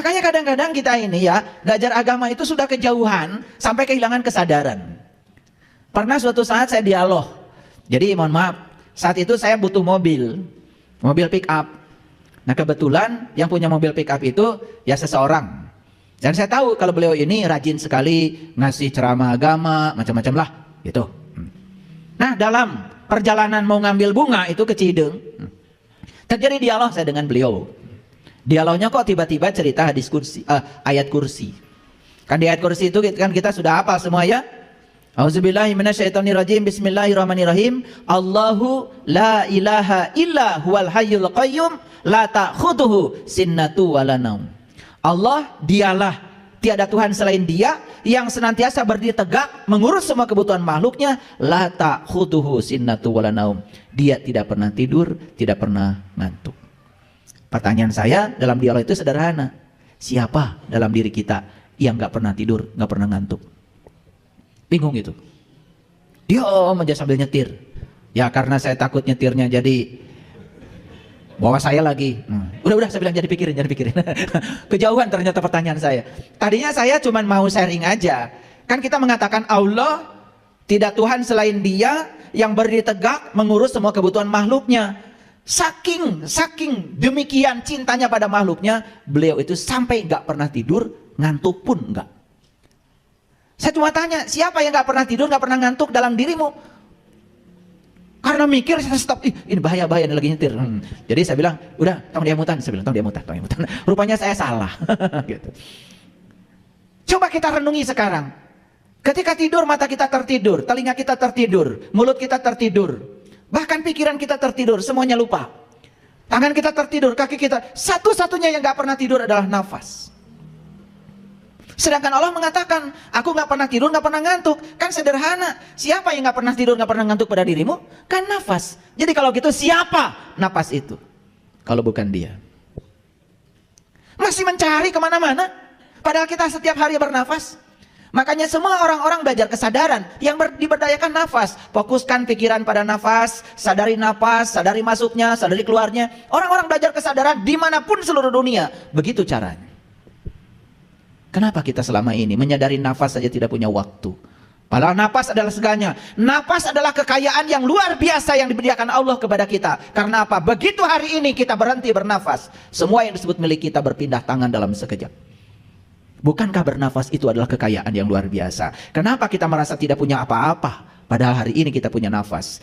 Makanya kadang-kadang kita ini ya, belajar agama itu sudah kejauhan sampai kehilangan kesadaran. Pernah suatu saat saya dialog. Jadi mohon maaf, saat itu saya butuh mobil pick up. Nah kebetulan yang punya mobil pick up itu ya seseorang. Dan saya tahu kalau beliau ini rajin sekali ngasih ceramah agama, macam-macam lah gitu. Nah dalam perjalanan mau ngambil bunga itu ke Cideng, terjadi dialog saya dengan beliau. Dialognya kok tiba-tiba cerita hadis kursi, ayat kursi. Kan di ayat kursi itu kan kita sudah hafal semua ya. Auzubillahi minasyaitonirrajim. Bismillahirrahmanirrahim. Allahu la ilaha illa huwal hayyul qayyum la ta'khudhuhu sinnatu wala naum. Allah dialah, tiada Tuhan selain Dia yang senantiasa berdiri tegak mengurus semua kebutuhan makhluknya. La ta'khudhuhu sinnatu wala naum. Dia tidak pernah tidur, tidak pernah ngantuk. Pertanyaan saya dalam dialog itu sederhana. Siapa dalam diri kita yang gak pernah tidur, gak pernah ngantuk? Bingung gitu. Dia aja sambil nyetir. Ya karena saya takut nyetirnya jadi bawa saya lagi. Udah saya bilang jadi pikirin. Kejauhan ternyata pertanyaan saya. Tadinya saya cuma mau sharing aja. Kan kita mengatakan Allah tidak Tuhan selain Dia yang berdiri tegak mengurus semua kebutuhan makhluknya. Saking demikian cintanya pada makhluknya, beliau itu sampai gak pernah tidur, ngantuk pun enggak. Saya cuma tanya, siapa yang gak pernah tidur, gak pernah ngantuk dalam dirimu? Karena mikir, saya stop, ini bahaya ini lagi nyetir. Jadi saya bilang, udah, tong diamutan. Saya bilang, tong diamutan. Rupanya saya salah. Gitu. Coba kita renungi sekarang. Ketika tidur, mata kita tertidur, telinga kita tertidur, mulut kita tertidur. Bahkan pikiran kita tertidur, semuanya lupa. Tangan kita tertidur, kaki kita. Satu-satunya yang gak pernah tidur adalah nafas. Sedangkan Allah mengatakan, aku gak pernah tidur, gak pernah ngantuk. Kan sederhana. Siapa yang gak pernah tidur, gak pernah ngantuk pada dirimu? Kan nafas. Jadi kalau gitu siapa nafas itu? Kalau bukan Dia. Masih mencari kemana-mana. Padahal kita setiap hari bernafas. Makanya semua orang-orang belajar kesadaran yang diberdayakan nafas. Fokuskan pikiran pada nafas, sadari masuknya, sadari keluarnya. Orang-orang belajar kesadaran dimanapun seluruh dunia. Begitu caranya. Kenapa kita selama ini menyadari nafas saja tidak punya waktu? Padahal nafas adalah segalanya. Nafas adalah kekayaan yang luar biasa yang diberikan Allah kepada kita. Karena apa? Begitu hari ini kita berhenti bernafas, semua yang disebut milik kita berpindah tangan dalam sekejap. Bukankah bernafas itu adalah kekayaan yang luar biasa? Kenapa kita merasa tidak punya apa-apa? Padahal hari ini kita punya nafas.